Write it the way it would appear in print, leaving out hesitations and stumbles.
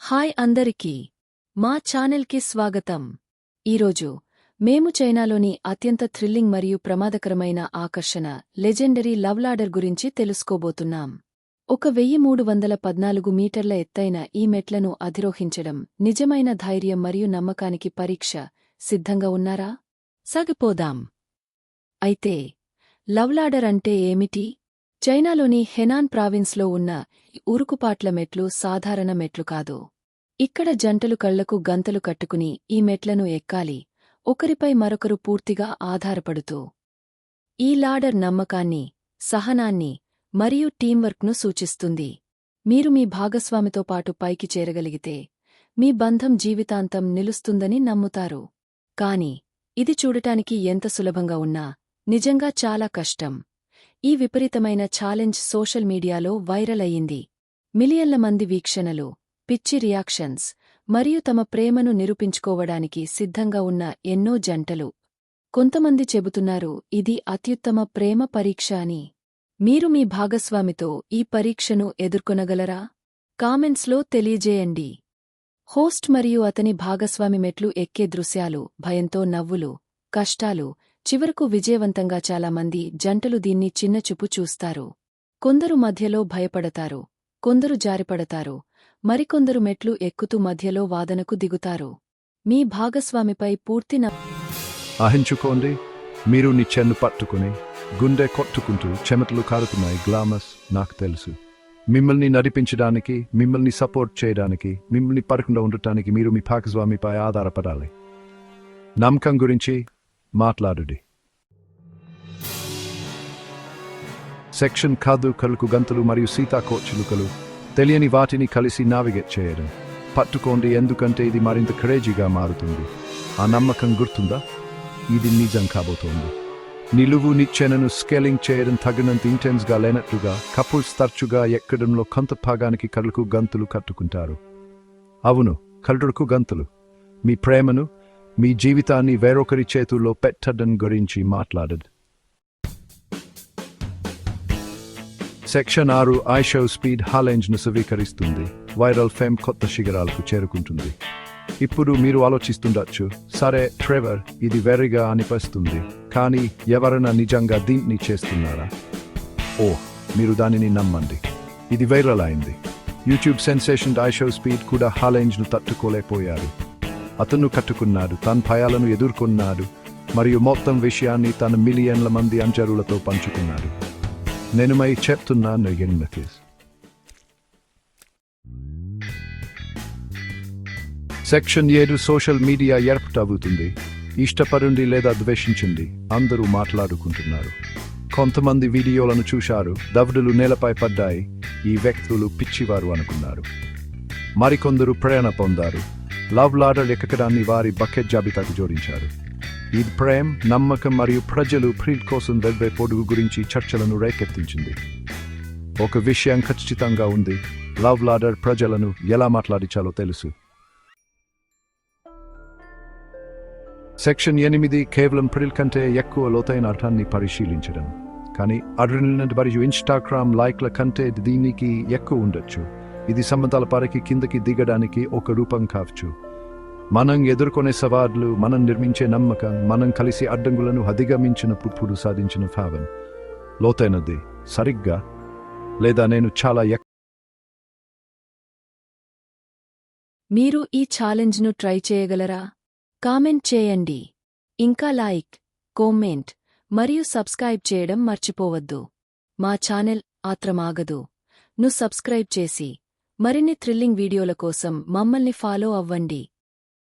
Hi అందరికీ మా ఛానల్కి స్వాగతం. ఈరోజు మేము చైనాలోని అత్యంత థ్రిల్లింగ్ మరియు ప్రమాదకరమైన ఆకర్షణ లెజెండరీ లవ్ లాడర్ గురించి తెలుసుకోబోతున్నాం. 1314 మీటర్ల ఎత్తైన ఈ మెట్లను అధిరోహించడం నిజమైన ధైర్యం మరియు నమ్మకానికి పరీక్ష. సిద్ధంగా ఉన్నారా? సాగిపోదాం. అయితే లవ్ లాడర్ అంటే ఏమిటి? చైనాలోని హెనాన్ ప్రావిన్స్లో ఉన్న ఉరుకుపాట్ల మెట్లు సాధారణ మెట్లు కాదు. ఇక్కడ జంటలు కళ్లకు గంతలు కట్టుకుని ఈ మెట్లను ఎక్కాలి, ఒకరిపై మరొకరు పూర్తిగా ఆధారపడుతూ. ఈ లాడర్ నమ్మకాన్ని, సహనాన్ని మరియు టీంవర్క్ను సూచిస్తుంది. మీరు మీ భాగస్వామితో పాటు పైకి చేరగలిగితే మీ బంధం జీవితాంతం నిలుస్తుందని నమ్ముతారు. కాని ఇది చూడటానికి ఎంత సులభంగా ఉన్నా నిజంగా చాలా కష్టం. ఈ విపరీతమైన ఛాలెంజ్ సోషల్ మీడియాలో వైరల్ అయ్యింది. మిలియన్ల మంది వీక్షణలు, పిచ్చి రియాక్షన్స్ మరియు తమ ప్రేమను నిరూపించుకోవడానికి సిద్ధంగా ఉన్న ఎన్నో జంటలు. కొంతమంది చెబుతున్నారు ఇది అత్యుత్తమ ప్రేమ పరీక్ష అని. మీరు మీ భాగస్వామితో ఈ పరీక్షను ఎదుర్కొనగలరా? కామెంట్స్లో తెలియజేయండి. హోస్ట్ మరియు అతని భాగస్వామి మెట్లు ఎక్కే దృశ్యాలు, భయంతో నవ్వులు, కష్టాలు, చివరకు విజయవంతంగా చాలామంది జంటలు దీన్ని చిన్నచూపు చూస్తారు. కొందరు మధ్యలో భయపడతారు, కొందరు జారిపడతారు, మరికొందరు మెట్లు ఎక్కుతూ మధ్యలో వాదనకు దిగుతారు. మీ భాగస్వామిపై పూర్తి ఆహించుకోండి. మీరు నిచ్చెన్ను పట్టుకుని గుండె కొట్టుకుంటూ చెమటలు కారుతున్నాయి. గ్లామస్, నాకు తెలుసు. మిమ్మల్ని నడిపించడానికి, మిమ్మల్ని సపోర్ట్ చేయడానికి, మిమ్మల్ని పడకుండా ఉండటానికి మీరు మీ భాగస్వామిపై ఆధారపడాలి. నమ్మకం గురించి మాట్లాడుడి. సెక్షన్ కాదు కలుకు గంతలు మరియు సీతాకోచిలుకలు, తెలియని వాటిని కలిసి నావిగేట్ చేయడం. పట్టుకోండి, ఎందుకంటే ఇది మరింత క్రేజీగా మారుతుంది. ఆ నమ్మకం గుర్తుందా? ఇది నిజం కాబోతోంది. నిలువు నిచ్చెనను స్కేలింగ్ చేయడం తగినంత ఇంటెన్స్గా లేనట్లుగా కపుల్స్ తరచుగా ఎక్కడంలో కొంత భాగానికి కలుకు గంతులు కట్టుకుంటారు. అవును, కలుకు గంతులు. మీ ప్రేమను, మీ జీవితాన్ని వేరొకరి చేతుల్లో పెట్టడం గురించి మాట్లాడదు. సెక్షన్ 6 ఐషో స్పీడ్ హాలెంజ్ను స్వీకరిస్తుంది. వైరల్ ఫేమ్ కొత్త శిఖరాలకు చేరుకుంటుంది. ఇప్పుడు మీరు ఆలోచిస్తుండొచ్చు, సరే ట్రెవర్, ఇది వెర్రిగా అనిపిస్తుంది, కానీ ఎవరైనా నిజంగా దీన్ని చేస్తున్నారా? మీరు దానిని నమ్మండి. ఇది వైరల్ అయింది. యూట్యూబ్ సెన్సేషన్ ఐషో స్పీడ్ కూడా హాలెంజ్ను తట్టుకోలేకపోయారు. అతను కట్టుకున్నాడు, తన భయాలను ఎదుర్కొన్నాడు మరియు మొత్తం విషయాన్ని తన మిలియన్ల మంది అంచరులతో పంచుకున్నాడు. నేను మై చెప్తున్నాను. సెక్షన్ 7 సోషల్ మీడియా ఏర్పాటవుతుంది. ఇష్టపడండి లేదా ద్వేషించండి, అందరూ మాట్లాడుకుంటున్నారు. కొంతమంది వీడియోలను చూశారు, దవడలు నేలపై పడ్డాయి, ఈ వ్యక్తులు పిచ్చివారు అనుకున్నారు. మరికొందరు ప్రేరణ పొందారు. లవ్ లాడర్ ఎక్కడాన్ని వారి బకెట్ జాబితాకు జోడించారు. ఇది ప్రేమ, నమ్మకం మరియు ప్రజలు ప్రీల్ కోసం వెళ్లే పొడుగు గురించి చర్చలను రేకెత్తించింది. ఒక విషయం ఖచ్చితంగా ఉంది, లవ్ లాడర్ ప్రజలను ఎలా మాట్లాడించాలో తెలుసు. సెక్షన్ 8 కేవలం ప్రిల్ కంటే ఎక్కువ లోతైన అర్థాన్ని పరిశీలించడం. కానీ అడ్రినలిన్ మరియు ఇన్స్టాగ్రామ్ లైక్ల కంటే దీనికి ఎక్కువ ఉండొచ్చు. ఇది సంబంధాల పరికి కిందకి దిగడానికి ఒక రూపం కావచ్చు. మనం ఎదుర్కొనే సవాళ్లు, మనం నిర్మించే నమ్మకం, మనం కలిసి అడ్డంకులను అధిగమించినప్పుడు సాధించిన భావం లోతైనది. సరిగ్గా లేదా నేను చాలా మీరు ఈ ఛాలెంజ్ను ట్రై చేయగలరా? కామెంట్ చేయండి. ఇంకా లైక్, కామెంట్ మరియు సబ్స్క్రైబ్ చేయడం మర్చిపోవద్దు. మా ఛానల్ ఆత్రమాగదు. ను సబ్స్క్రైబ్ చేసి మరిన్ని థ్రిల్లింగ్ వీడియోల కోసం మమ్మల్ని ఫాలో అవ్వండి.